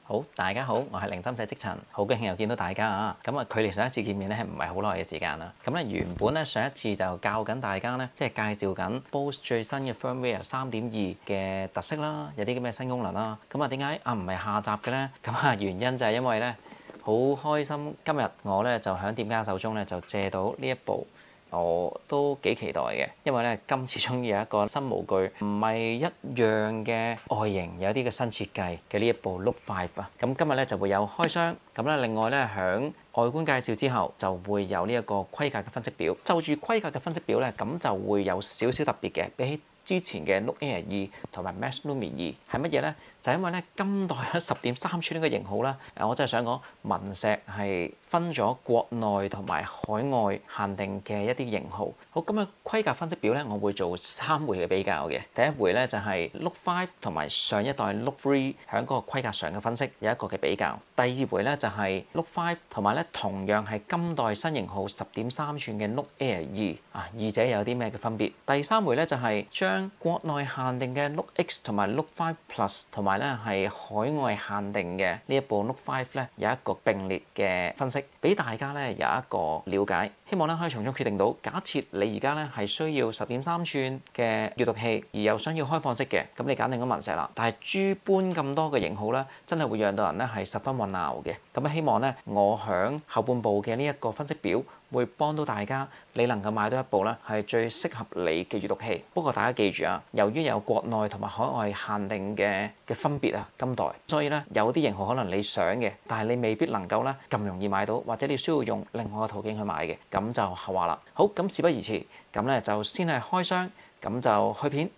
好，大家好，我係零針仔職塵，好高興又見到大家啊！咁啊，距離上一次見面咧係唔係好耐嘅時間啦？咁咧原本咧上一次就教緊大家咧，即係介紹緊 Bose 最新嘅 Firmware 3.2嘅特色啦，有啲咁嘅新功能啦。咁啊點解唔係下集嘅咧？咁啊原因就係因為咧好開心，今日我咧就喺店家手中咧就借到呢一部。我都幾期待嘅，因為咧今次終於有一個新模具，唔係一樣嘅外形，有啲嘅新設計嘅呢一部 Look 5啊。咁今日咧就會有開箱，咁咧另外咧響外觀介紹之後就會有呢一個規格嘅分析表。就住規格嘅分析表咧，咁就會有少少特別嘅，比起之前嘅 Nook Air 2同埋 Max Lumi 2係乜嘢咧？就係因為咧今代喺10.3寸呢個型號啦，我真係想講文石係分咗國內同埋海外限定嘅一啲型號。好，咁嘅規格分析表咧，我會做3回嘅比較嘅。第一回咧就係 Look 5同埋上一代 Look 3喺嗰個規格上嘅分析有一個嘅比較。第二回咧就係 Look 5同埋咧同樣係今代新型號10.3寸嘅 Nook Air 2啊，二者有啲咩嘅分別？第三回咧就係將國內限定嘅 Look X 同埋 Look 5 Plus 同埋咧係海外限定嘅呢一部 Look 5咧有一個並列嘅分析，俾大家咧有一個了解。希望咧可以從中決定到，假設你而家咧係需要10.3寸嘅閱讀器，而又想要開放式嘅，咁你揀定咗文石啦。但係諸般咁多嘅型號咧，真係會讓到人咧係十分混淆嘅。咁希望咧我響後半部嘅呢一個分析表，會幫到大家，你能夠買到一部咧係最適合你嘅閱讀器。不過大家記住啊，由於有國內同埋海外限定嘅分別啊，今代，所以咧有啲型號可能你想嘅，但係你未必能夠咧咁容易買到，或者你需要用另外嘅途徑去買嘅，咁就後話啦。好，咁事不宜遲，咁咧就先係開箱，咁就開片。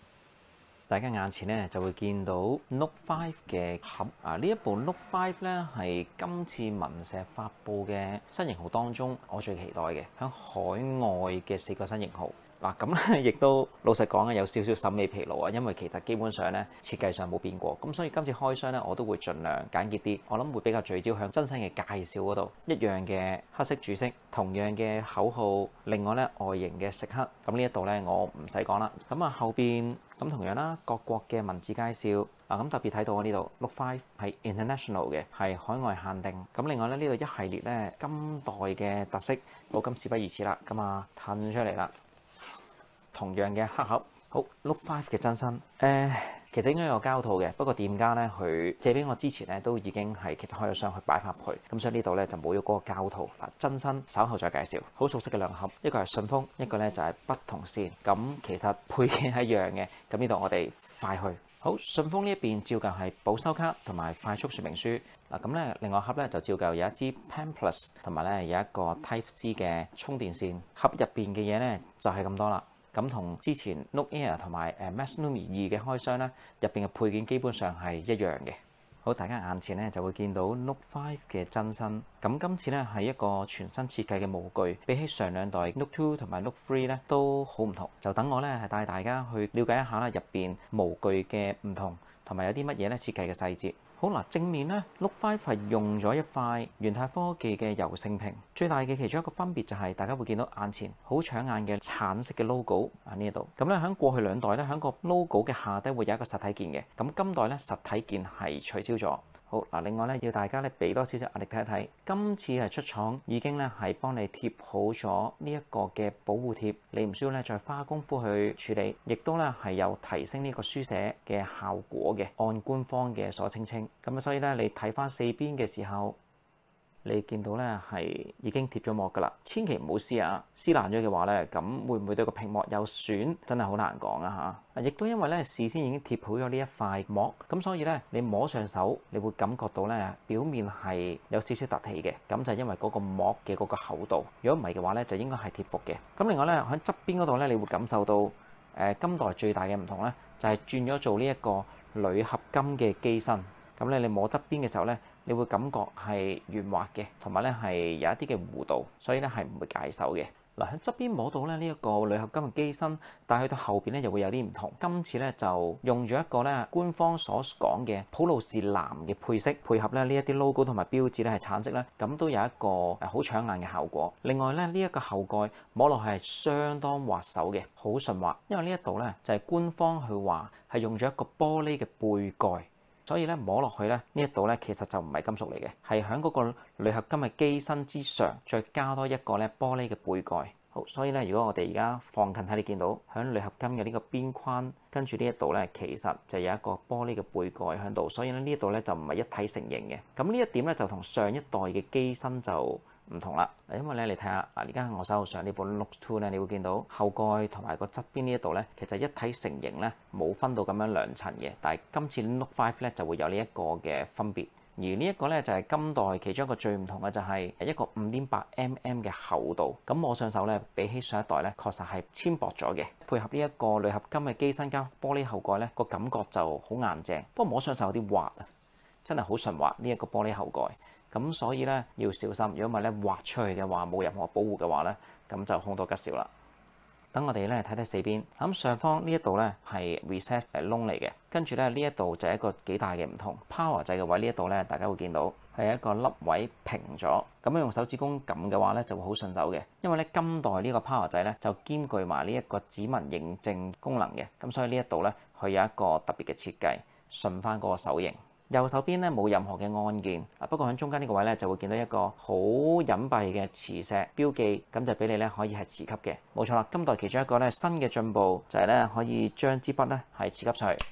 大家眼前咧就會見到 Nook 5嘅盒啊！呢一部 Nook 5咧係今次文石發布嘅新型號當中，我最期待嘅，喺海外嘅4個新型號。嗱咁咧，亦都老實講有少少審美疲勞啊，因為其實基本上咧設計上冇變過，咁所以今次開箱咧我都會盡量簡潔啲，我諗會比較聚焦向真身嘅介紹嗰度。一樣嘅黑色主色，同樣嘅口號，另外咧外形嘅蝕刻，咁呢一度咧我唔使講啦。咁啊後邊咁同樣啦，各國嘅文字介紹啊，咁特別睇到我呢度 Look 5係 International 嘅，係海外限定。咁另外咧呢度一系列咧今代嘅特色，好，咁事不宜遲啦，咁啊褪出嚟啦。同樣嘅黑盒，好 Look 5嘅真身，其實應該有膠套嘅，不過店家咧佢借俾我之前咧都已經係其實開咗箱去擺翻入去，咁所以呢度咧就冇咗嗰個膠套。嗱，真身稍後再介紹。好熟悉嘅兩盒，一個係順豐，一個咧就係不同線。咁其實配件係一樣嘅，咁呢度我哋快去。好，順豐呢一邊照舊係保修卡同埋快速說明書。嗱咁咧，另外盒咧就照舊有一支 Pen Plus 同埋咧有一個 Type C 嘅充電線。盒入邊嘅嘢咧就係咁多啦。咁同之前 Nook Air 同埋Max Lumi 2嘅開箱咧，入邊嘅配件基本上係一樣嘅。好，大家眼前咧就會見到 Nook 5嘅真身。咁今次咧係一個全新設計嘅模具，比起上兩代 Nook 2同埋 Nook 3咧都好唔同。就等我咧係帶大家去了解一下啦，入邊模具嘅唔同，同埋有啲乜嘢咧設計嘅細節。好嗱，正面咧 Look 5係用咗一塊元泰科技嘅柔性屏，最大嘅其中一個分別就係大家會見到眼前好搶眼嘅橙色嘅 logo 喺呢度。咁咧喺過去兩代咧喺個 logo 嘅下低會有一個實體鍵嘅，咁今代咧實體鍵係取消咗。好嗱，另外咧要大家咧俾多少少壓力睇一睇，今次係出廠已經咧係幫你貼好咗呢一個嘅保護貼，你唔需要咧再花功夫去處理，亦都咧係有提升呢個書寫嘅效果嘅，按官方嘅所稱。咁啊，所以咧你睇翻四邊嘅時候，你見到咧係已經貼咗膜噶啦，千祈唔好撕啊！撕爛咗嘅話咧，咁會唔會對個屏幕有損？真係好難講啊嚇！亦都因為咧事先已經貼好咗呢一塊膜，咁所以咧你摸上手，你會感覺到咧表面係有少少凸起嘅，咁就係因為嗰個膜嘅嗰個厚度。如果唔係嘅話咧，就應該係貼服嘅。咁另外咧喺側邊嗰度咧，你會感受到今代最大嘅唔同咧，就係轉咗做呢一個鋁合金嘅機身。咁咧你摸側邊嘅時候咧，你會感覺係圓滑嘅，同埋咧係有一啲嘅弧度，所以咧係唔會解手嘅。嗱，喺側邊摸到咧呢一個鋁合金嘅機身，但係去到後邊咧又會有啲唔同。今次咧就用咗一個咧官方所講嘅普魯士藍嘅配色，配合咧呢一啲 logo 同埋標誌咧係橙色咧，咁都有一個好搶眼嘅效果。另外咧呢一個後蓋摸落係相當滑手嘅，好順滑。因為呢一度咧就係官方去話係用咗一個玻璃嘅背蓋。所以咧摸落去咧呢一度咧其實就唔係金屬嚟嘅，係喺嗰個鋁合金嘅機身之上再加多一個咧玻璃嘅背蓋。好，所以咧如果我哋而家放近睇，你見到喺鋁合金嘅呢個邊框，跟住呢一度咧其實就有一個玻璃嘅背蓋喺度，所以咧呢一度咧就唔係一體成型嘅。咁呢一點咧就同上一代嘅機身就唔同啦。因為咧你睇下嗱，而家我手頭上呢本 Note 2咧，你會見到後蓋同埋個側邊呢一度咧，其實一體成型咧冇分到咁樣兩層嘅，但係今次 Note 5咧就會有呢一個嘅分別。而呢一個咧就係今代其中一個最唔同嘅，就係一個5.8mm 嘅厚度。咁摸上手咧，比起上一代咧，確實係纖薄咗嘅。配合呢一個鋁合金嘅機身加玻璃後蓋咧，個感覺就好硬淨。不過摸上手有啲滑啊，真係好順滑呢一個玻璃後蓋。咁所以咧要小心，如果唔係咧滑出去嘅話，冇任何保護嘅話咧，咁就凶多吉少啦。等我哋咧睇睇四邊，咁上方呢一度咧係 reset 窿嚟嘅，跟住咧呢一度就係一個幾大嘅唔同。power 掣嘅位呢一度咧，大家會見到係一個粒位平咗，咁樣用手指公撳嘅話咧就會好順手嘅。因為咧今代呢個 power 掣咧就兼具埋呢一個指紋認證功能嘅，咁所以呢一度咧佢有一個特別嘅設計，順翻嗰個手型。右手邊咧冇任何嘅按鍵，不過喺中間呢個位咧就會見到一個好隱蔽嘅磁石標記，咁就俾你咧可以係磁吸嘅，冇錯啦。今代其中一個咧新嘅進步就係咧可以將支筆咧係磁吸上去。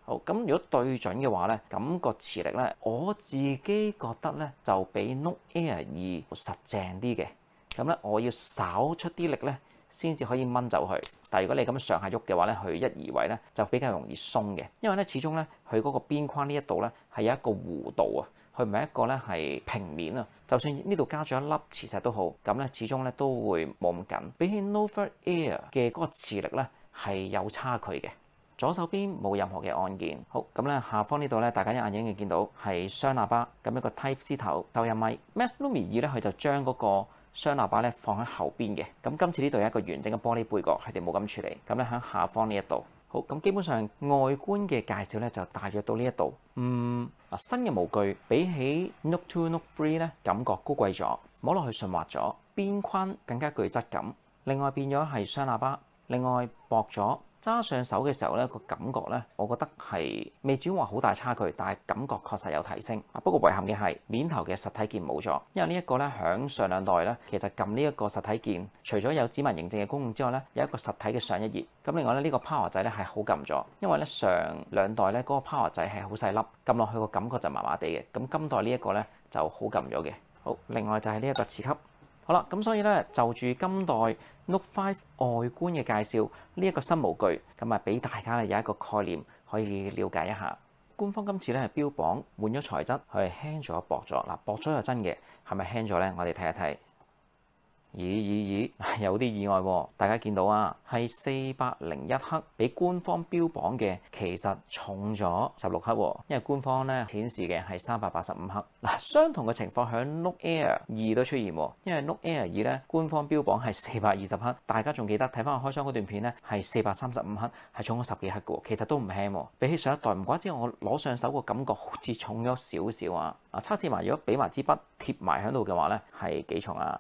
好，咁如果對準嘅話咧，咁個磁力咧我自己覺得咧就比 Note Air 2實淨啲嘅，咁咧我要稍出啲力咧先至可以掹走佢。但係如果你咁上下喐嘅話咧，佢一移位咧就比較容易鬆嘅，因為咧始終咧佢嗰個邊框呢一度咧係有一個弧度啊，佢唔係一個咧係平面啊。就算呢度加咗一粒磁石都好，咁咧始終咧都會冇咁緊。比起 Nova Air 嘅嗰個磁力咧係有差距嘅。左手邊冇任何嘅按鍵。好，咁咧下方呢度咧，大家一眼已經見到係雙喇叭，咁一個 Type C 頭收音咪。Max Lumi 2咧佢就將嗰個雙喇叭咧放喺後邊嘅，咁今次呢度有一個完整嘅玻璃背角，佢哋冇咁處理，咁咧喺下方呢一度。好，咁基本上外觀嘅介紹咧就大約到呢一度。新嘅模具比起 Note 2、Note 3咧感覺高貴咗，摸落去順滑咗，邊框更加具質感。另外變咗係雙喇叭，另外薄咗。揸上手嘅時候咧，個感覺咧，我覺得係未至於話好大差距，但係感覺確實有提升。不過遺憾嘅係面頭嘅實體鍵冇咗，因為呢一個咧響上兩代咧，其實撳呢一個實體鍵，除咗有指紋認證嘅功能之外咧，有一個實體嘅上一頁。咁另外咧呢個 power 掣咧係好撳咗，因為咧上兩代咧嗰個 power 掣係好細粒，撳落去個感覺就麻麻地嘅。咁今代呢一個咧就好撳咗嘅。好，另外就係呢一個磁吸。好啦，咁所以咧就住今代 Note 5外觀嘅介紹，呢一個新模具，咁啊俾大家咧有一個概念可以了解一下。官方今次咧係標榜換咗材質，佢係輕咗薄咗。嗱，薄咗又真嘅，係咪輕咗咧？我哋睇一睇。咦，有啲意外喎！大家見到啊，係401克，比官方標榜嘅其實重咗16克喎。因為官方咧顯示嘅係385克。嗱，相同嘅情況喺 Note Air 2都出現喎。因為 Note Air 2咧官方標榜係420克，大家仲記得睇翻我開箱嗰段片咧係435克，係重咗10幾克嘅喎。其實都唔輕喎。比起上一代，唔怪之我攞上手個感覺好似重咗少少啊！測試埋如果俾埋支筆貼埋喺度嘅話咧，係幾重啊？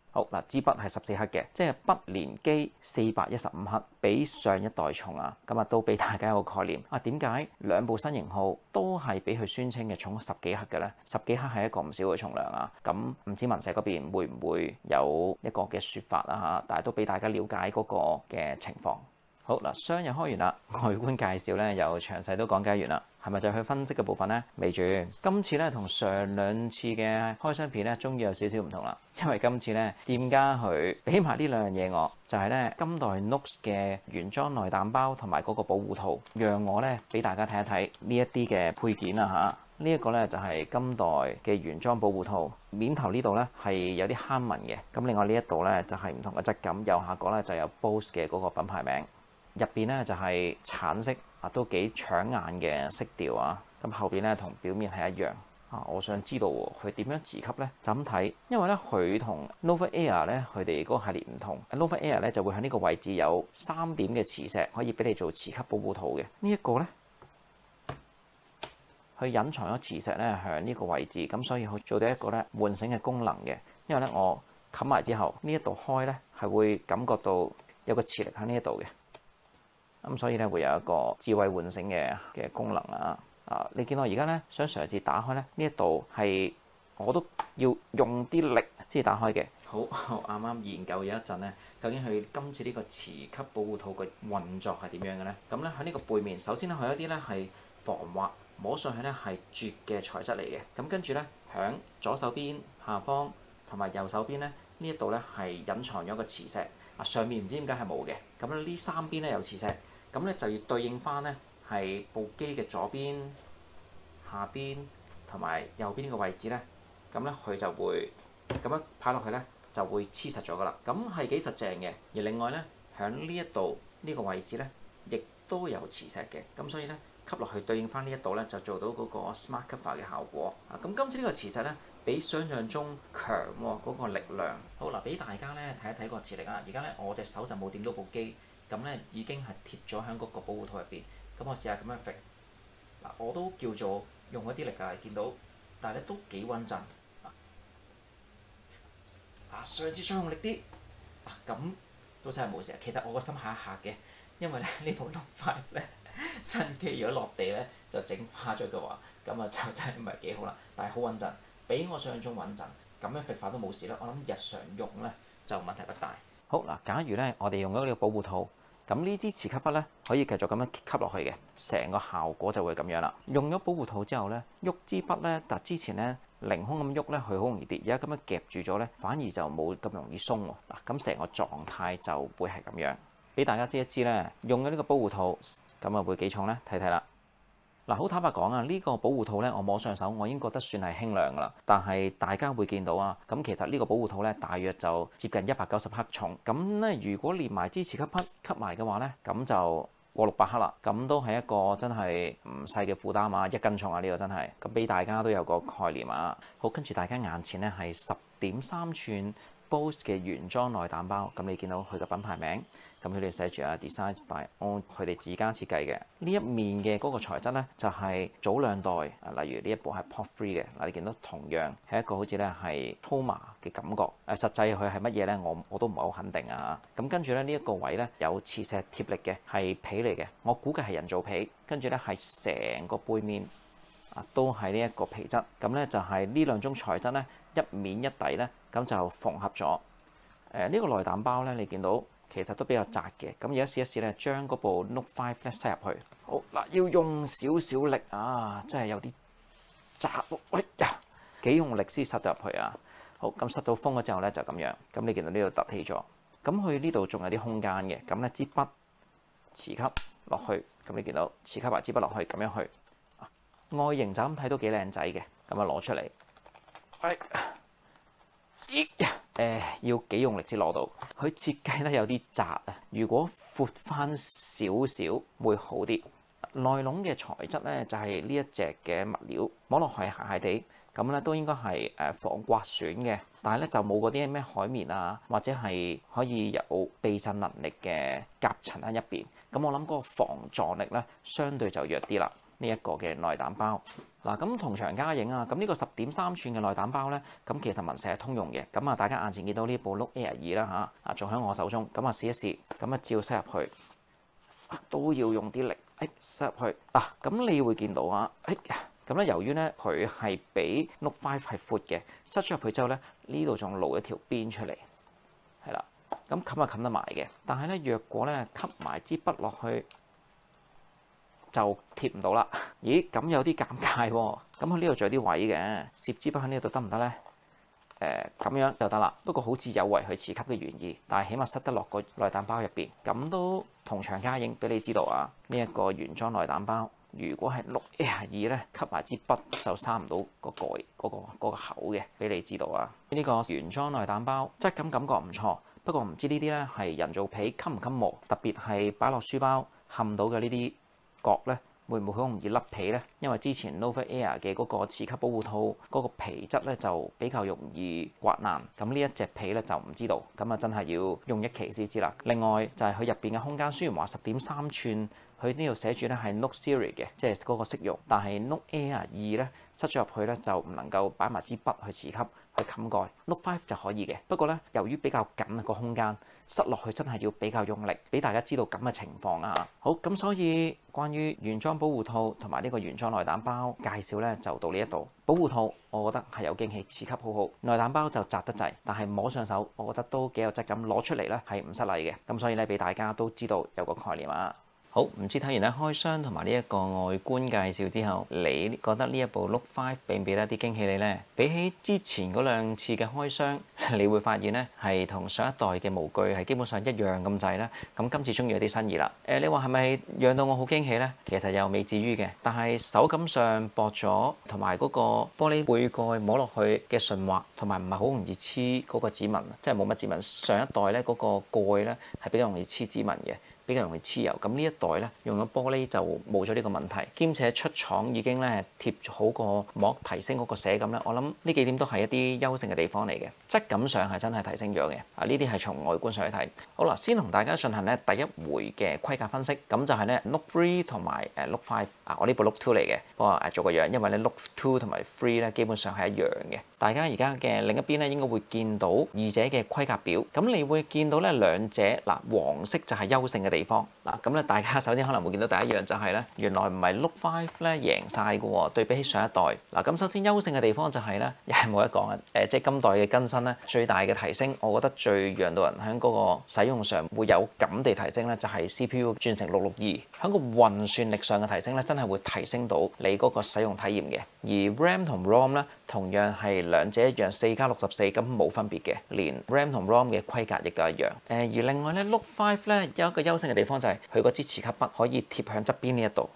好嗱，支筆係14克嘅，即係筆連機415克，比上一代重啊！咁啊，都俾大家一個概念啊。點解兩部新型號都係比佢宣稱嘅重10幾克嘅咧？10幾克係一個唔少嘅重量啊！咁唔知文石嗰邊會唔會有一個嘅説法啊？嚇，但係都俾大家了解嗰個嘅情況。好嗱，箱又開完啦，外觀介紹咧又詳細都講解完啦，係咪就去分析嘅部分咧？未住，今次咧同上兩次嘅開箱片咧，終於有少少唔同啦，因為今次咧店家佢俾埋呢兩樣嘢我，就係咧今代 Note 嘅原裝內膽包同埋嗰個保護套，讓我咧俾大家睇一睇呢一啲嘅配件啊嚇。呢一個咧就係今代嘅原裝保護套，面頭呢度咧係有啲坑紋嘅，咁另外呢一度咧就係唔同嘅質感，右下角咧就有 Bose 嘅嗰個品牌名。入邊咧就係橙色啊，都幾搶眼嘅色調啊。咁後邊咧同表面係一樣啊。我想知道佢點樣磁吸咧？就咁睇，因為咧佢同 Nova Air 咧佢哋嗰個系列唔同。Nova Air 咧就會喺呢個位置有3點嘅磁石，可以俾你做磁吸保護套嘅。呢一個咧，佢隱藏咗磁石咧喺呢個位置，咁所以佢做到一個咧喚醒嘅功能嘅。因為咧我冚埋之後，呢一度開咧係會感覺到有個磁力喺呢一度嘅。咁所以咧會有一個智慧喚醒嘅功能啊！你見到我而家咧想嘗試打開咧，呢一度係我都要用啲力先至打開嘅。好，我啱啱研究咗一陣咧，究竟佢今次呢個磁吸保護套嘅運作係點樣嘅咧？咁咧喺呢個背面，首先咧佢有一啲咧係防滑，摸上去咧係絕嘅材質嚟嘅。咁跟住咧響左手邊下方同埋右手邊咧呢一度咧係隱藏咗個磁石。上面唔知點解係冇嘅。咁咧呢三邊咧有磁石，咁咧就要對應翻咧係部機嘅左邊、下邊同埋右邊呢個位置咧，咁咧佢就會咁樣擺落去咧，就會黐實咗噶啦。咁係幾實淨嘅。而另外咧，喺呢一度呢個位置咧，亦都有磁石嘅。咁所以咧吸落去對應翻呢一度咧，就做到嗰個 smart cover 嘅效果。咁今次呢個磁石咧，比想象中強喎嗰個力量。好嗱，俾大家咧睇一睇個磁力啊！而家咧我隻手就冇掂到部機，咁咧已經係貼咗喺嗰個保護套入邊。咁我試下咁樣揈嗱，我都叫做用一啲力㗎，見到，但係咧都幾穩陣。上次再用力啲，咁都真係冇事。其實我個心嚇一嚇嘅，因為咧呢部 Note 5咧新機如果落地咧就整花咗嘅話，咁啊就真係唔係幾好啦。但係好穩陣，比我想象中穩陣。咁樣揈法都冇事啦。我諗日常用咧就問題不大。好嗱，假如咧我哋用咗呢個保護套，咁呢支磁吸筆咧可以繼續咁樣吸落去嘅，成個效果就會咁樣啦。用咗保護套之後咧，喐支筆咧，但之前咧凌空咁喐咧，佢好容易跌。而家咁樣夾住咗咧，反而就冇咁容易鬆喎。嗱，咁成個狀態就會係咁樣。俾大家知一知咧，用咗呢個保護套，咁啊會幾重咧？睇睇啦。嗱，好坦白講啊，呢個保護套咧，我摸上手，我已經覺得算係輕量噶啦。但係大家會見到啊，咁其實呢個保護套咧，大約就接近190克重。咁咧，如果連埋支磁吸筆吸埋嘅話咧，咁就過600克啦。咁都係一個真係唔細嘅負擔啊，1斤重啊，呢個真係。咁俾大家都有個概念啊。好，跟住大家眼前咧係10.3寸 Bose 嘅原裝內膽包。咁你見到佢嘅品牌名。咁佢哋寫住啊 ，design by 按佢哋自家設計嘅呢一面嘅嗰個材質咧，就係早2代啊，例如呢一部係 pop free 嘅嗱，你見到同樣係一個好似咧係 Toma 嘅感覺。實際佢係乜嘢咧？我都唔係好肯定啊。咁跟住咧呢一個位咧有磁石貼力嘅係皮嚟嘅，我估計係人造皮。跟住咧係成個背面啊都係呢一個皮質。咁咧就係呢兩種材質咧一面一底咧，咁就縫合咗。呢個內膽包咧，你見到。其實都比較窄嘅，咁而家試一試咧，將嗰部 Note 5咧塞入去。好嗱，要用少少力啊，真係有啲窄喎。哎呀，幾用力先塞到入去啊！好，咁塞到封咗之後咧就咁樣。咁你見到呢度凸起咗，咁佢呢度仲有啲空間嘅。咁咧支筆磁吸落去，咁你見到磁吸埋支筆落去，咁樣去。外形就咁睇都幾靚仔嘅，咁啊攞出嚟。要幾用力先攞到？佢設計得有啲窄啊！如果闊翻少少會好啲。內籠嘅材質咧就係呢一隻嘅物料，摸落去係鞋鞋地，咁咧都應該係防刮損嘅。但係咧就冇嗰啲咩海綿啊，或者係可以有避震能力嘅夾層喺入邊。咁我諗嗰個防撞力咧相對就弱啲啦。呢一個嘅內膽包嗱，咁同場加映啊，咁呢個10.3寸嘅內膽包咧，咁其實文石係通用嘅。咁啊，大家眼前見到呢部 Note Air 2啦嚇，仲喺我手中，咁啊試一試，咁啊照塞入去，都要用啲力，塞入去啊，咁你會見到啊，咁咧由於咧佢係比 Note 5係闊嘅，塞咗入去之後咧，呢度仲露一條邊出嚟，係啦，咁冚啊冚得埋嘅，但係咧若果咧吸埋支筆落去，就貼唔到啦。咦，咁有啲尷尬喎。咁佢呢度仲有啲位嘅，攝支筆喺呢度得唔得咧？咁樣就得啦。不過好似有違佢磁吸嘅原意，但係起碼塞得落個內膽包入邊，咁都同場加映俾你知道啊。呢一個原裝內膽包，如果係Note Air 2咧，吸埋支筆就閂唔到個蓋嗰個口嘅，俾你知道啊。呢個原裝內膽包質感感覺唔錯，不過唔知呢啲咧係人造皮襟唔襟磨，特別係擺落書包冚到嘅呢啲角咧，會唔會好容易甩皮咧？因為之前 Nova Air 嘅嗰個磁吸保護套嗰個皮質咧就比較容易刮爛，咁呢一隻皮咧就唔知道，咁啊真係要用一期先知啦。另外就係佢入邊嘅空間，雖然話10.3寸佢呢度寫住咧係 Note Series 嘅，即係嗰個適用，但係 Note Air 2咧塞咗入去咧就唔能夠擺埋支筆去磁吸去冚蓋。Note 5就可以嘅，不過咧由於比較緊個空間，塞落去真係要比較用力，俾大家知道咁嘅情況啊。好，咁所以關於原裝保護套同埋呢個原裝內膽包介紹咧就到呢一度。保護套我覺得係有驚喜，磁吸好好，內膽包就窄得滯，但係摸上手我覺得都幾有質感，攞出嚟咧係唔失禮嘅。咁所以咧俾大家都知道有個概念啊。好，唔知睇完咧開箱同埋呢一個外觀介紹之後，你覺得呢一部 Note 5俾唔俾得一啲驚喜你呢？比起之前嗰兩次嘅開箱，你會發現呢係同上一代嘅模具係基本上一樣咁滯啦。咁今次終於有啲新意啦。你話係咪讓到我好驚喜呢？其實又未至於嘅，但係手感上薄咗，同埋嗰個玻璃背蓋摸落去嘅順滑，同埋唔係好容易黐嗰個指紋，即係冇乜指紋。上一代咧嗰個蓋咧係比較容易黐指紋嘅。比較容易黐油，咁呢一代咧用咗玻璃就冇咗呢個問題，兼且出廠已經咧貼好個膜，提升嗰個寫感咧。我諗呢幾點都係一啲優勝嘅地方嚟嘅，質感上係真係提升咗嘅。呢啲係從外觀上去睇。好啦，先同大家進行咧第一回嘅規格分析，咁就係咧 Note 3同埋Note 5我呢部 Note 2嚟嘅，不過做個樣，因為咧 Note 2同埋 3咧基本上係一樣嘅。大家而家嘅另一邊咧應該會見到二者嘅規格表，咁你會見到咧兩者黃色就係優勝嘅地方嗱，咁咧大家首先可能會見到第一樣就係咧，原來唔係 Note 5咧贏晒嘅喎，對比起上一代嗱，咁首先優勝嘅地方就係咧，又係冇得講啊，即係今代嘅更新咧，最大嘅提升，我覺得最讓到人喺嗰個使用上會有感地提升咧，就係 CPU 轉成662，喺個運算力上嘅提升咧，真係會提升到你嗰個使用體驗嘅，而 RAM 同 ROM 咧同樣係兩者一樣4+64，咁冇分別嘅，連 RAM 同 ROM 嘅規格亦都一樣。而另外咧 Note 5咧有一個優勝嘅地方就係佢嗰支磁吸筆可以貼響側邊呢一度。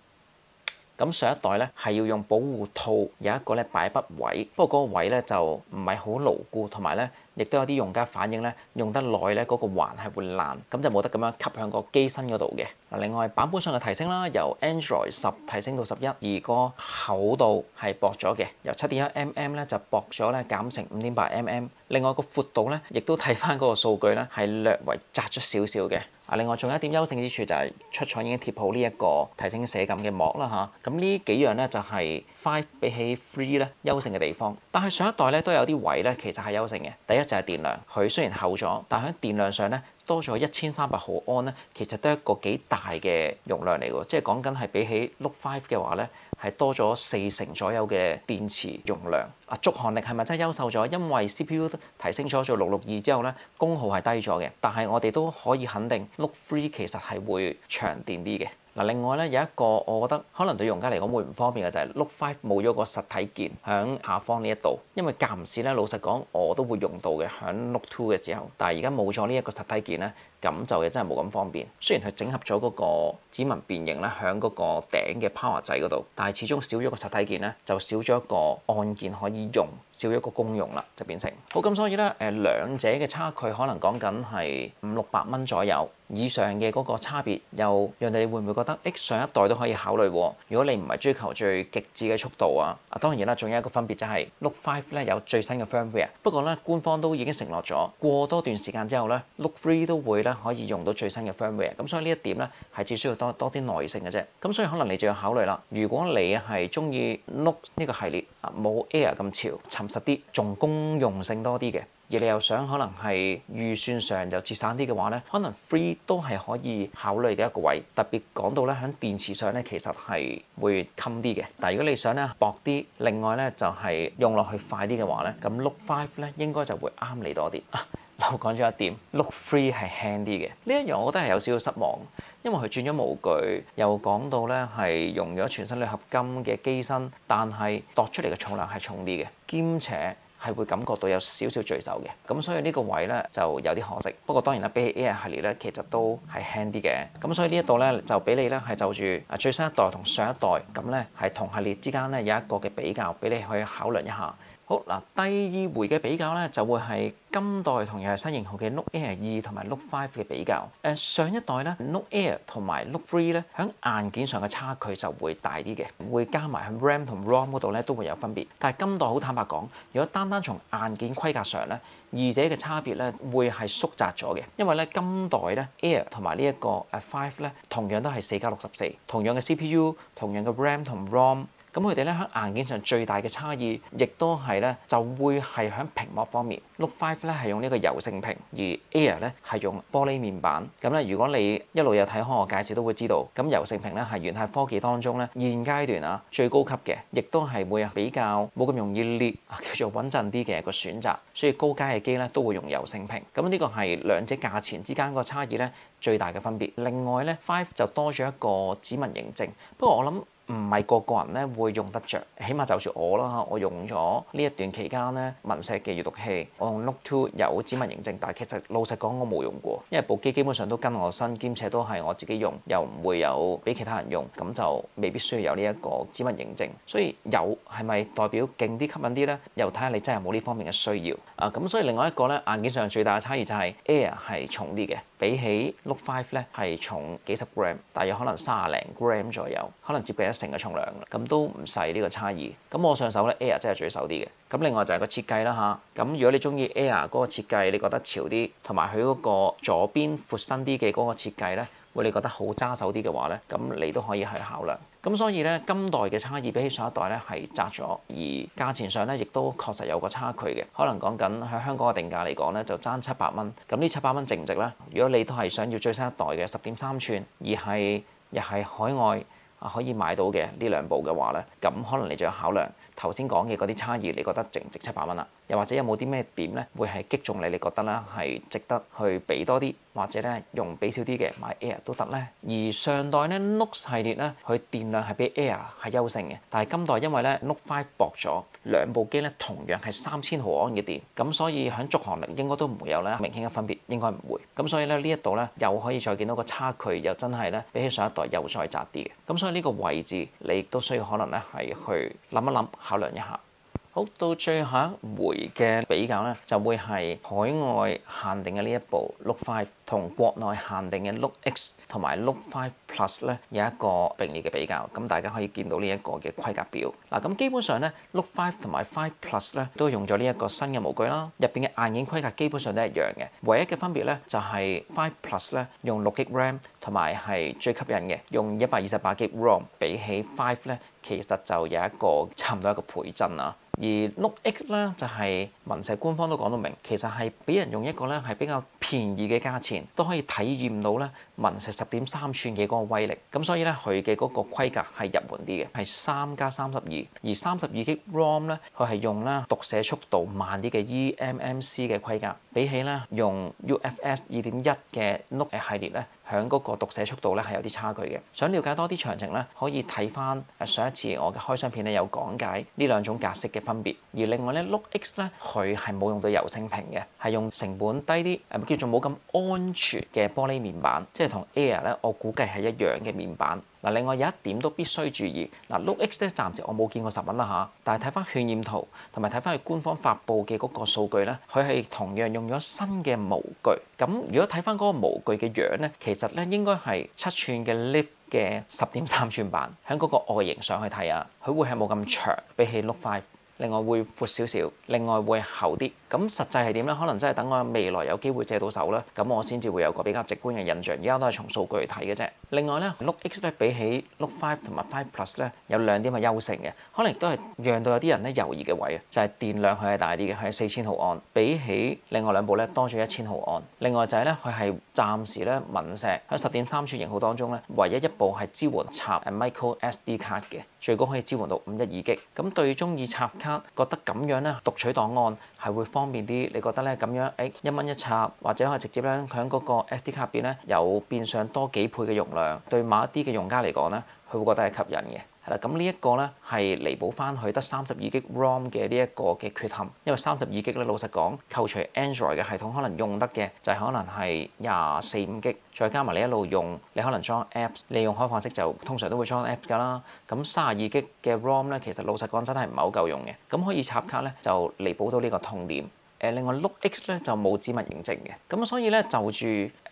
咁上一代咧係要用保護套有一個咧擺筆位，不過嗰個位咧就唔係好牢固，同埋咧亦都有啲用家反映咧用得耐咧嗰個環係會爛，咁就冇得咁樣吸響個機身嗰度嘅。另外版本上嘅提升啦，由 Android 10提升到11，而個厚度係薄咗嘅，由7.1mm 咧就薄咗咧減成5.8mm。另外個闊度咧亦都睇翻嗰個數據咧係略為窄咗少少嘅。另外仲有一點優勝之處就係出廠已經貼好呢一個提升寫感嘅膜啦嚇，咁呢幾樣咧就係 5比起3咧優勝嘅地方。但係上一代咧都有啲位咧其實係優勝嘅。第一就係電量，佢雖然厚咗，但係喺電量上咧多咗1300毫安咧，其實都係一個幾大嘅容量嚟㗎，即係講緊係比起 Note 5嘅話咧係多咗40%左右嘅電池容量。續航力係咪真係優秀咗？因為 CPU 提升咗做662之後咧，功耗係低咗嘅，但係我哋都可以肯定 Note 3其實係會長電啲嘅。另外咧有一個我覺得可能對用家嚟講會唔方便嘅就係 Note 5冇咗個實體鍵喺下方呢一度，因為間唔時咧老實講我都會用到嘅喺 Note 2嘅時候，但係而家冇咗呢一個實體鍵咧，咁就真係冇咁方便。雖然佢整合咗嗰個指紋辨認咧喺嗰個頂嘅 power 掣嗰度，但係始終少咗個實體鍵咧，就少咗一個按鍵可以用，少咗一個功用啦，就變成好咁。所以咧兩者嘅差距可能講緊係500-600蚊左右以上嘅嗰個差別，又讓你會唔會覺得上一代都可以考慮喎？如果你唔係追求最極致嘅速度啊，當然啦，仲有一個分別就係 Note 5咧有最新嘅 firmware， 不過咧官方都已經承諾咗過多段時間之後咧 Note 3都會咧可以用到最新嘅 firmware， 咁所以呢一點咧係只需要多啲耐性嘅啫。咁所以可能你就要考慮啦，如果你係中意 Note 呢個系列冇 Air 咁潮，沉實啲，仲公用性多啲嘅，而你又想可能係預算上又節省啲嘅話咧，可能 3都係可以考慮嘅一個位。特別講到咧喺電池上咧，其實係會襟啲嘅。但係如果你想咧薄啲，另外咧就係用落去快啲嘅話咧，咁 Note 5咧應該就會啱你多啲。我講咗一點 ，Note 3係輕啲嘅。呢一樣我覺得係有少少失望，因為佢轉咗模具，又講到咧係用咗全新鋁合金嘅機身，但係度出嚟嘅重量係重啲嘅，兼且係會感覺到有少少墜手嘅。咁所以呢個位咧就有啲可惜。不過當然啦，比起 Air 系列咧，其實都係輕啲嘅。咁所以呢一度咧就俾你咧係就住最新一代同上一代咁咧係同系列之間咧有一個嘅比較，俾你去考慮一下。好嗱，第二回嘅比較咧，就會係今代同樣係新型號嘅 Note Air 2同埋 Note 5嘅比較。上一代咧 Note Air 同埋 Note 3咧，喺硬件上嘅差距就會大啲嘅，會加埋喺 RAM 同 ROM 嗰度咧都會有分別。但係今代好坦白講，如果單單從硬件規格上咧，二者嘅差別咧會係縮窄咗嘅，因為咧今代咧 Air 同埋呢一個5咧，同樣都係4+64，同樣嘅 CPU，同樣嘅 RAM 同 ROM。咁佢哋咧喺硬件上最大嘅差異，亦都係咧就會係喺屏幕方面。Note 5咧係用呢個柔性屏，而 Air 咧係用玻璃面板。咁咧如果你一路有睇開我介紹，都會知道，咁柔性屏咧係元泰科技當中咧現階段啊最高級嘅，亦都係會比較冇咁容易裂，叫做穩陣啲嘅一個選擇。所以高階嘅機咧都會用柔性屏。咁呢個係兩者價錢之間個差異咧最大嘅分別。另外咧5就多咗一個指紋認證，不過我諗唔係個個人咧會用得着，起碼就算我啦，我用咗呢一段期間咧，文石嘅閲讀器，我用 Note 2有指紋認證，但係其實老實講我冇用過，因為部機基本上都跟我身，兼且都係我自己用，又唔會有俾其他人用，咁就未必需要有呢一個指紋認證。所以有係咪代表勁啲吸引啲咧？又睇下你真係冇呢方面嘅需要啊。咁所以另外一個咧硬件上最大嘅差異就係 Air 係重啲嘅，比起 Note 5咧係重幾十 gram，大約可能30零 gram 左右，可能接近成嘅重量啦，咁都唔細呢個差異。咁我上手咧 Air 真係最手啲嘅。咁另外就係個設計啦嚇。咁如果你中意 Air 嗰個設計，你覺得潮啲，同埋佢嗰個左邊闊身啲嘅嗰個設計咧，會你覺得好揸手啲嘅話咧，咁你都可以去考量。咁所以咧，今代嘅差異比起上一代咧係窄咗，而價錢上咧亦都確實有個差距嘅。可能講緊喺香港嘅定價嚟講咧，就爭700蚊。咁呢700蚊值唔值咧？如果你都係想要最新一代嘅10.3寸，而係又係海外可以買到嘅呢兩部嘅話咧，咁可能你就要考量頭先講嘅嗰啲差異，你覺得值唔值700蚊啦？又或者有冇啲咩點咧會係擊中你？你覺得咧係值得去俾多啲，或者咧用俾少啲嘅買 Air 都得咧？而上代咧 Note 系列咧，佢電量係比 Air 係優勝嘅，但係今代因為咧 Note 5薄咗，兩部機咧同樣係3000毫安嘅電，咁所以喺續航力應該都唔會有咧明顯嘅分別，應該唔會。咁所以咧呢一度咧又可以再見到個差距，又真係咧比起上一代又再窄啲嘅。咁所以呢個位置你亦都需要可能咧係去諗一諗，考量一下。好，到最後一回嘅比較咧，就會係海外限定嘅呢一部 Note 5同國內限定嘅 Note X 同埋 Note 5 Plus 咧有一個並列嘅比較。咁大家可以見到呢一個嘅規格表。嗱，咁基本上咧 Note 5同埋5 Plus 咧都用咗呢一個新嘅模具啦，入邊嘅硬件規格基本上都係一樣嘅。唯一嘅分別咧就係5 Plus 咧用6GB RAM 同埋係最吸引嘅用128GB ROM，比起5咧其實就有一個差唔多一個倍增啊。而 Note X 咧就係文石官方都講到明，其實係俾人用一個咧係比較便宜嘅價錢，都可以體驗到咧文石10.3寸嘅嗰個威力。咁所以咧佢嘅嗰個規格係入門啲嘅，係3+32，而32GB ROM 咧佢係用咧讀寫速度慢啲嘅 eMMC 嘅規格，比起咧用 UFS 2.1嘅 Note 系列咧，響嗰個讀寫速度咧係有啲差距嘅。想了解多啲詳情咧，可以睇翻上一次我嘅開箱片咧有講解呢兩種格式嘅分別。而另外咧 Note X 咧佢係冇用到柔性屏嘅，係用成本低啲，叫做冇咁安全嘅玻璃面板，即係同 Air 咧我估計係一樣嘅面板。嗱，另外有一點都必須注意，嗱 Note X 咧暫時我冇見過實物啦嚇，但係睇翻渲染圖同埋睇翻佢官方發布嘅嗰個數據咧，佢係同樣用咗新嘅模具。咁如果睇翻嗰個模具嘅樣咧，其實咧應該係7寸嘅 Lift 嘅10.3寸版，喺嗰個外形上去睇啊，佢會係冇咁長，比起 Note 5。另外會闊少少，另外會厚啲。咁實際係點咧？可能真係等我未來有機會借到手啦，咁我先至會有個比較直觀嘅印象。而家都係從數據嚟睇嘅啫。另外咧 ，Note X 咧比起 Note 5同埋5 Plus 咧有兩點嘅優勝嘅，可能亦都係讓到有啲人咧猶豫嘅位啊，就係電量佢係大啲嘅，佢係4000毫安，比起另外兩部咧多咗1000毫安。另外就係咧，佢係暫時咧文石喺10.3寸型號當中咧，唯一一部係支援插 micro SD 卡嘅，最高可以支援到512GB。咁對中意插卡，覺得咁樣咧讀取檔案係會方便啲，你覺得咧咁樣1蚊一插，或者可以直接咧喺嗰個 SD 卡入邊咧有變相多幾倍嘅容量，對某一啲嘅用家嚟講咧，佢會覺得係吸引嘅。係係啦，咁呢一個咧係彌補翻佢得32GB ROM 嘅呢一個嘅缺陷，因為32GB咧老實講，扣除 Android 嘅系統可能用得嘅就係可能係24、25GB，再加埋你一路用，你可能裝 Apps，你用開放式就通常都會裝 Apps 㗎啦。咁32GB嘅 ROM 咧，其實老實講真係唔係好夠用嘅，咁可以插卡咧就彌補到呢個痛點。另外 Note X 咧就冇指紋認證嘅，咁所以咧就住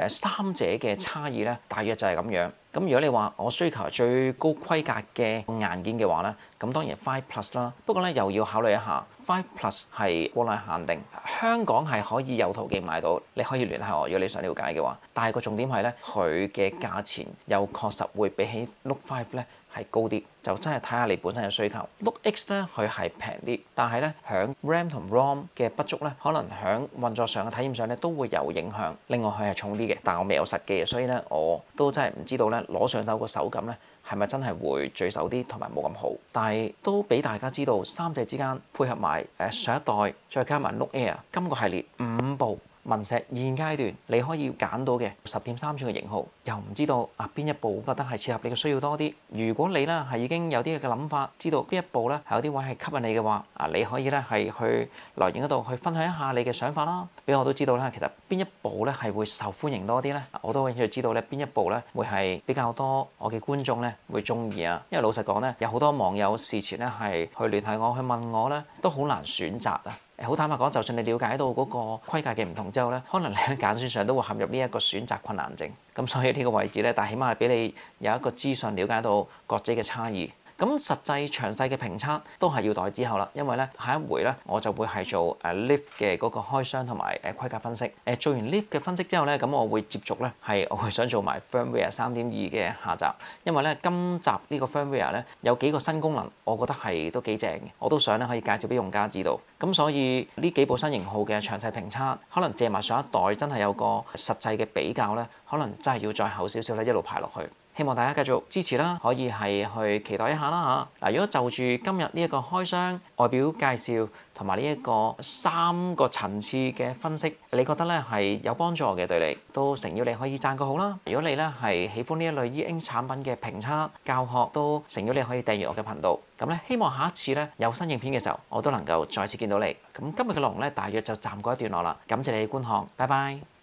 三者嘅差異咧，大約就係咁樣。咁如果你話我需求最高規格嘅硬件嘅話咧，咁當然係5 Plus 啦。不過咧又要考慮一下5 Plus 係國內限定，香港係可以有途徑買到，你可以聯繫我，如果你想了解嘅話。但係個重點係咧，佢嘅價錢又確實會比起 Note 5咧係高啲，就真係睇下你本身嘅需求。Note X 咧佢係平啲，但係咧響 RAM 同 ROM 嘅不足咧，可能響運作上嘅體驗上咧都會有影響。另外佢係重啲嘅，但我未有實機，所以咧我都真係唔知道咧攞上手個手感咧係咪真係會墜手啲同埋冇咁好。但係都俾大家知道三者之間配合埋上一代，再加埋 Note Air 今個系列5部。文石現階段你可以揀到嘅10.3寸嘅型號，又唔知道邊一部覺得係切合你嘅需要多啲。如果你咧係已經有啲嘅諗法，知道邊一部咧係有啲位係吸引你嘅話，你可以咧係去留言嗰度去分享一下你嘅想法啦，俾我都知道咧其實邊一部咧係會受歡迎多啲咧，我都好想知道咧邊一部咧會係比較多我嘅觀眾咧會中意啊。因為老實講咧，有好多網友事前咧係去聯繫我，去問我咧，都好難選擇啊。好坦白講，就算你了解到嗰個規格嘅唔同之後咧，可能你喺揀選上都會陷入呢一個選擇困難症。咁所以呢個位置咧，但係起碼係俾你有一個資訊了解到各自嘅差異。咁實際詳細嘅評測都係要待之後啦，因為咧下一回咧我就會係做Lift 嘅嗰個開箱同埋規格分析。做完 Lift 嘅分析之後咧，咁我會接續咧係我會想做埋 Firmware 3.2嘅下集，因為咧今集呢個 Firmware 咧有幾個新功能，我覺得係都幾正嘅，我都想咧可以介紹俾用家知道。咁所以呢幾部新型號嘅詳細評測，可能借埋上一代真係有個實際嘅比較咧，可能真係要再後少少咧一路排落去。希望大家繼續支持啦，可以係去期待一下啦嚇。嗱，如果就住今日呢一個開箱外表介紹同埋呢一個3個層次嘅分析，你覺得咧係有幫助嘅對你，都誠邀你可以讚個好啦。如果你咧係喜歡呢一類 E Ink 產品嘅評測教學，都誠邀你可以訂閱我嘅頻道。咁咧，希望下一次咧有新影片嘅時候，我都能夠再次見到你。咁今日嘅內容咧，大約就暫告一段落啦。感謝你嘅觀看，拜拜。